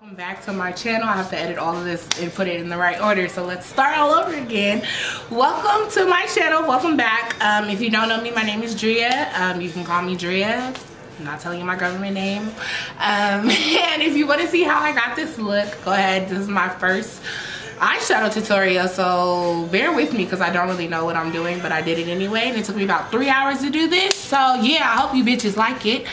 Welcome back to my channel. I have to edit all of this and put it in the right order, so let's start all over again. Welcome to my channel. Welcome back. If you don't know me, my name is Dreya. You can call me Dreya. I'm not telling you my government name. And if you want to see how I got this look, go ahead. This is my first eyeshadow tutorial, so bear with me because I don't really know what I'm doing, but I did it anyway, and it took me about 3 hours to do this. So yeah, I hope you bitches like it.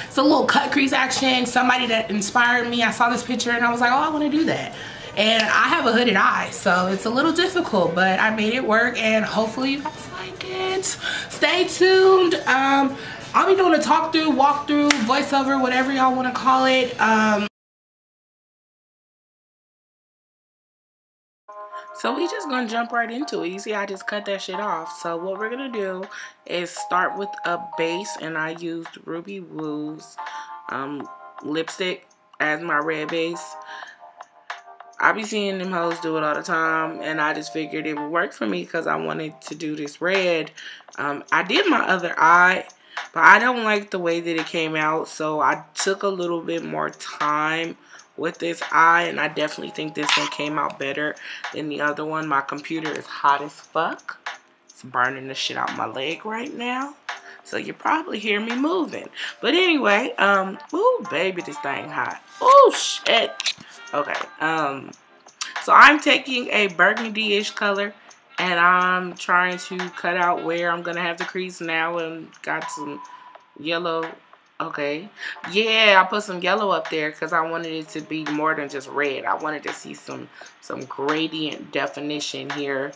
It's a little cut crease action. Somebody that inspired me, I saw this picture and I was like, oh, I want to do that. And I have a hooded eye, so it's a little difficult, but I made it work, and hopefully you guys like it. Stay tuned. I'll be doing a talk through, walk through, voiceover, whatever y'all want to call it. So we just gonna jump right into it. You see, I just cut that shit off. So what we're gonna do is start with a base, and I used Ruby Woo's lipstick as my red base. I be seeing them hoes do it all the time, and I just figured it would work for me because I wanted to do this red. I did my other eye, but I don't like the way that it came out, so I took a little bit more time with this eye, and I definitely think this one came out better than the other one. My computer is hot as fuck. It's burning the shit out my leg right now, so you probably hear me moving. But anyway, ooh, baby, this thing hot. Oh shit. Okay, so I'm taking a burgundy-ish color, and I'm trying to cut out where I'm gonna have the crease now, and got some yellow. Okay, yeah, I put some yellow up there because I wanted it to be more than just red. I wanted to see some gradient definition here.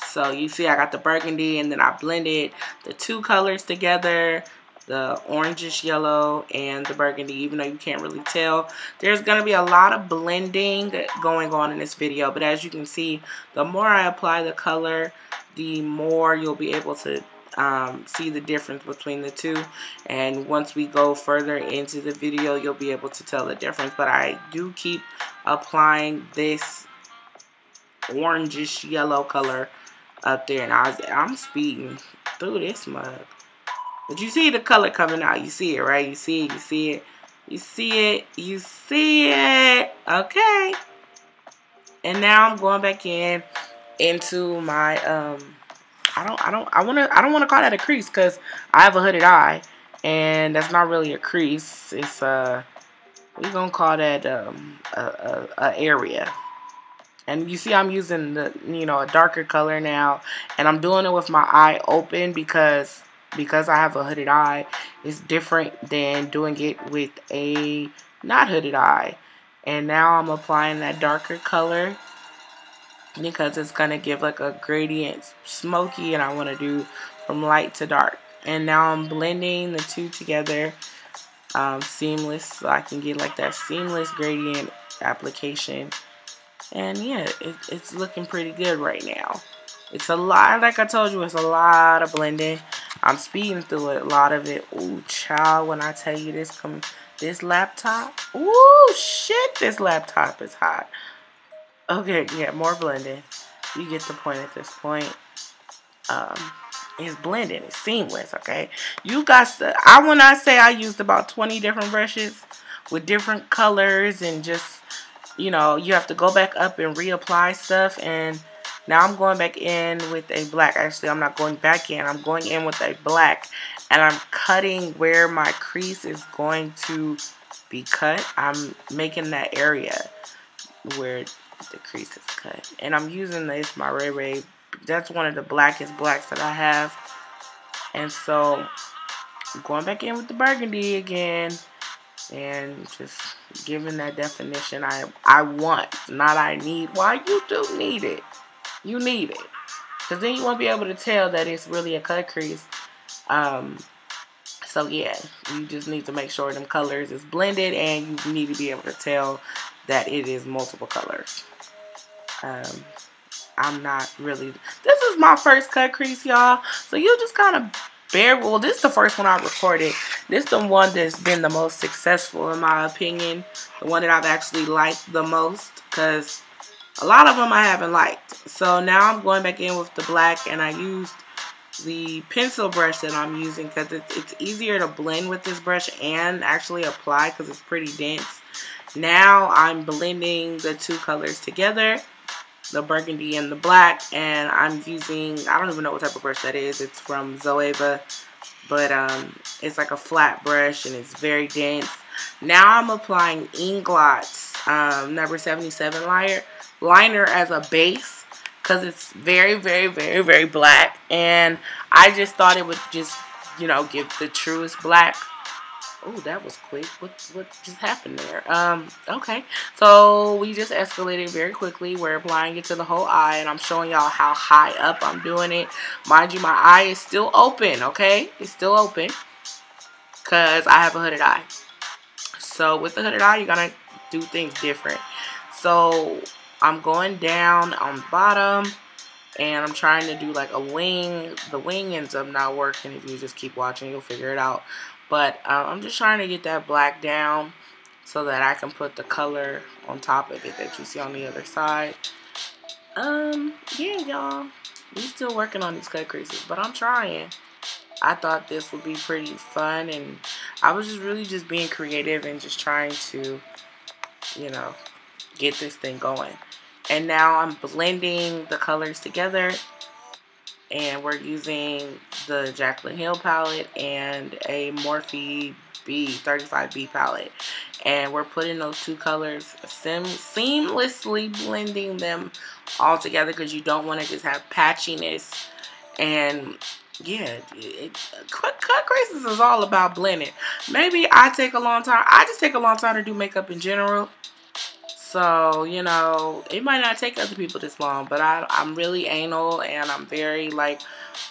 So you see I got the burgundy, and then I blended the two colors together, the orangish yellow and the burgundy, even though you can't really tell. There's going to be a lot of blending going on in this video, but as you can see, the more I apply the color, the more you'll be able to see the difference between the two. And once we go further into the video, you'll be able to tell the difference. But I do keep applying this orangish yellow color up there, and I'm speeding through this mug. But you see the color coming out. You see it, right? You see it, you see it, you see it, you see it. Okay. And now I'm going back into my I don't want to call that a crease because I have a hooded eye, and that's not really a crease. It's we're gonna call that a area. And you see I'm using the a darker color now, and I'm doing it with my eye open because I have a hooded eye. It's different than doing it with a not hooded eye. And now I'm applying that darker color because it's gonna give like a gradient smoky, and I want to do from light to dark. And now I'm blending the two together seamless, so I can get like that seamless gradient application. And yeah, it's looking pretty good right now. It's a lot, like I told you, it's a lot of blending. I'm speeding through it, a lot of it. Ooh, child, when I tell you this laptop, ooh, shit, this laptop is hot. Okay, yeah, more blending. You get the point at this point. It's blending, it's seamless, okay? You got to, when I say I used about 20 different brushes with different colors, and just, you have to go back up and reapply stuff. And now I'm going back in with a black. Actually, I'm not going back in. I'm going in with a black, and I'm cutting where my crease is going to be cut. I'm making that area where the crease is cut. And I'm using this, my Ray Ray. That's one of the blackest blacks that I have. And so I'm going back in with the burgundy again, and just giving that definition I want, not I need. Why you do need it? You need it, because then you won't be able to tell that it's really a cut crease. So yeah, you just need to make sure them colors is blended, and you need to be able to tell that it is multiple colors. I'm not really, this is my first cut crease, y'all, so you just kind of well, this is the first one I recorded. This is the one that's been the most successful in my opinion. The one that I've actually liked the most, because a lot of them I haven't liked. So now I'm going back in with the black, and I used the pencil brush that I'm using because it's easier to blend with this brush and actually apply because it's pretty dense. Now I'm blending the two colors together, the burgundy and the black, and I'm using, I don't even know what type of brush that is. It's from Zoeva, but it's like a flat brush and it's very dense. Now I'm applying Inglot's number 77 liner as a base because it's very, very, very, very black, and I just thought it would just, you know, give the truest black. Oh, that was quick. What just happened there? Okay. So we just escalated very quickly. We're applying it to the whole eye, and I'm showing y'all how high up I'm doing it. Mind you, my eye is still open, okay? It's still open because I have a hooded eye. So with the hooded eye, you're going to do things different. So I'm going down on the bottom, and I'm trying to do like a wing. The wing ends up not working. If you just keep watching, you'll figure it out. But I'm just trying to get that black down so that I can put the color on top of it that you see on the other side. Yeah, y'all. We still working on these cut creases, but I'm trying. I thought this would be pretty fun, and I was just really just being creative and just trying to, you know, get this thing going. And now I'm blending the colors together, and we're using the Jaclyn Hill palette and a Morphe B35B palette, and we're putting those two colors seamlessly blending them all together because you don't want to just have patchiness. And yeah, cut creases is all about blending. Maybe I take a long time. I just take a long time to do makeup in general. So, you know, it might not take other people this long, but I'm really anal, and I'm very, like,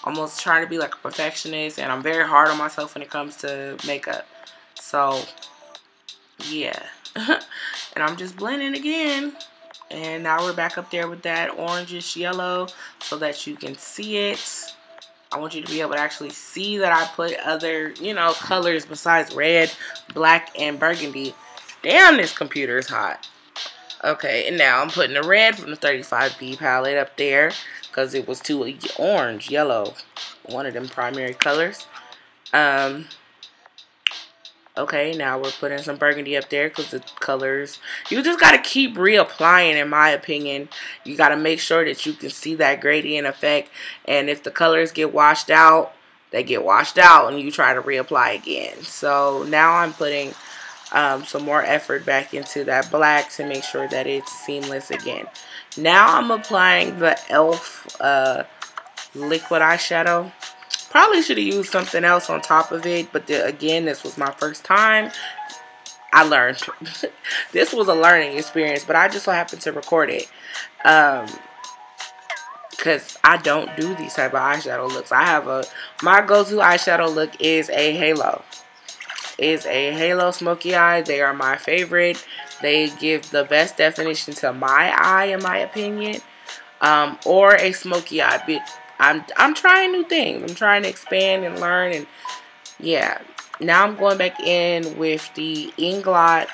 almost trying to be like a perfectionist, and I'm very hard on myself when it comes to makeup. So, yeah. And I'm just blending again. And now we're back up there with that orangish yellow so that you can see it. I want you to be able to actually see that I put other, you know, colors besides red, black, and burgundy. Damn, this computer is hot. Okay, and now I'm putting the red from the 35B palette up there because it was too orange, yellow, one of them primary colors. Okay, now we're putting some burgundy up there because the colors, you just got to keep reapplying, in my opinion. You got to make sure that you can see that gradient effect, and if the colors get washed out, they get washed out, and you try to reapply again. So now I'm putting some more effort back into that black to make sure that it's seamless again. Now I'm applying the e.l.f. liquid eyeshadow. Probably should have used something else on top of it, but again, this was my first time. I learned. This was a learning experience, but I just so happened to record it because I don't do these type of eyeshadow looks. My go-to eyeshadow look is a halo. Smoky eye. They are my favorite. They give the best definition to my eye, in my opinion. Or a smoky eye. But I'm trying new things. I'm trying to expand and learn, and yeah. Now I'm going back in with the Inglot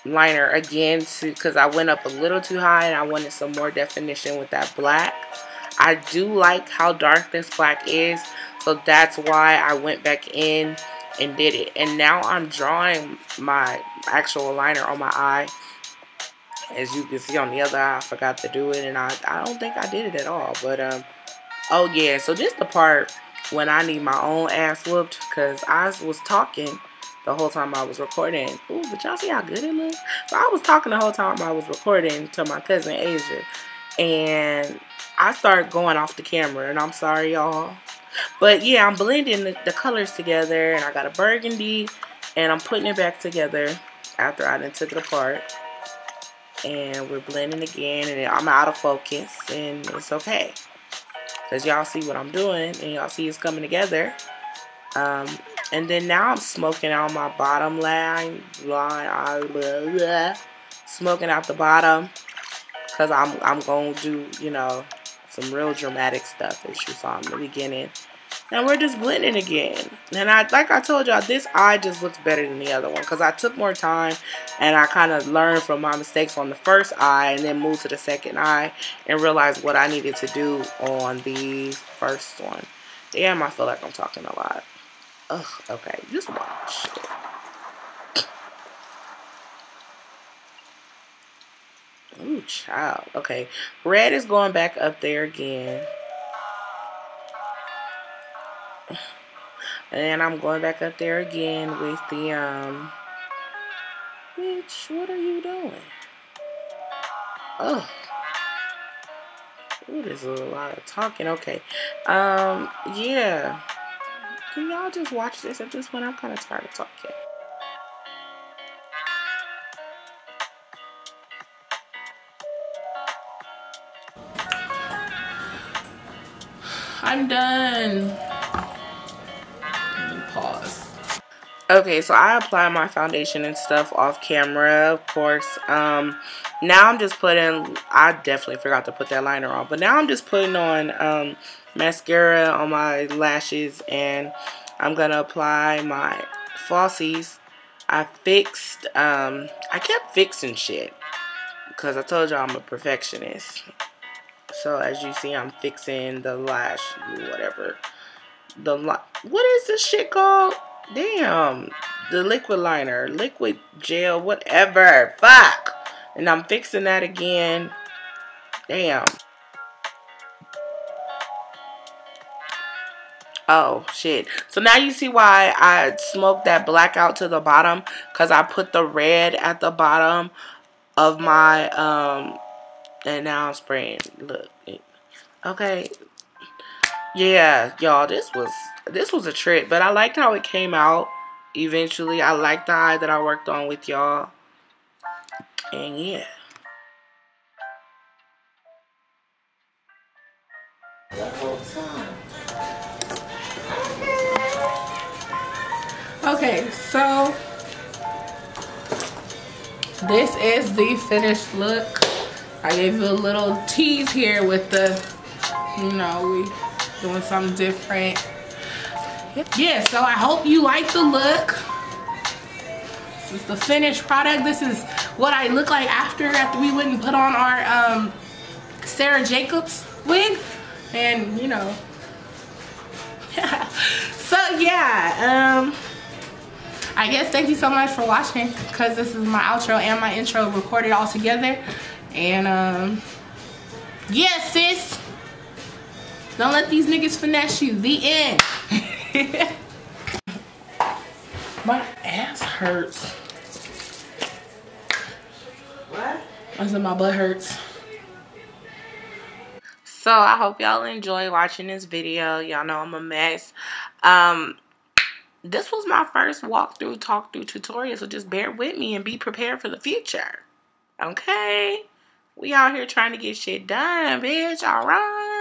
liner again because I went up a little too high and I wanted some more definition with that black. I do like how dark this black is, so that's why I went back in and did it. And now I'm drawing my actual liner on my eye. As you can see on the other eye, I forgot to do it, and I don't think I did it at all. But oh yeah, so this the part when I need my own ass whooped because I was talking the whole time I was recording. Ooh, but y'all see how good it looks? So I was talking the whole time I was recording to my cousin Asia, and I started going off the camera, and I'm sorry, y'all. But yeah, I'm blending the colors together, and I got a burgundy, and I'm putting it back together after I done took it apart. And we're blending again, and I'm out of focus, and it's okay. Because y'all see what I'm doing, and y'all see it's coming together. And then now I'm smoking out my bottom line, smoking out the bottom, because I'm going to do, you know, some real dramatic stuff, as you saw in the beginning. And we're just blending again. And like I told y'all, this eye just looks better than the other one because I took more time and I kind of learned from my mistakes on the first eye and then moved to the second eye and realized what I needed to do on the first one. Damn, I feel like I'm talking a lot. Ugh, okay, just watch. Ooh, child. Okay, red is going back up there again. And I'm going back up there again with the, bitch, what are you doing? Ugh. Ooh, there's a lot of talking. Okay. Yeah. Can y'all just watch this at this point? I'm kind of tired of talking. I'm done. Let me pause. Okay, so I apply my foundation and stuff off camera, of course. Now I'm just putting, I definitely forgot to put that liner on, but now I'm just putting on mascara on my lashes, and I'm gonna apply my falsies. I kept fixing shit because I told y'all I'm a perfectionist. So as you see, I'm fixing the lash, whatever. What is this shit called? Damn. The liquid liner, liquid gel, whatever. Fuck. And I'm fixing that again. Damn. Oh, shit. So now you see why I smoked that black out to the bottom. Because I put the red at the bottom of my, and now I'm spraying. Look. Okay. Yeah, y'all, this was a trip, but I liked how it came out eventually. I liked the eye that I worked on with y'all. And yeah. Okay, so this is the finished look. I gave you a little tease here with the, you know, we doing something different. Yeah, so I hope you like the look. This is the finished product. This is what I look like after we went and put on our Sarah Jacobs wig. And, you know. So, yeah. I guess thank you so much for watching, because this is my outro and my intro recorded all together. And, yeah, sis. Don't let these niggas finesse you. The end. My ass hurts. What? I said my butt hurts. So I hope y'all enjoy watching this video. Y'all know I'm a mess. This was my first walkthrough, talk-through tutorial, so just bear with me and be prepared for the future. Okay? We out here trying to get shit done, bitch. All right?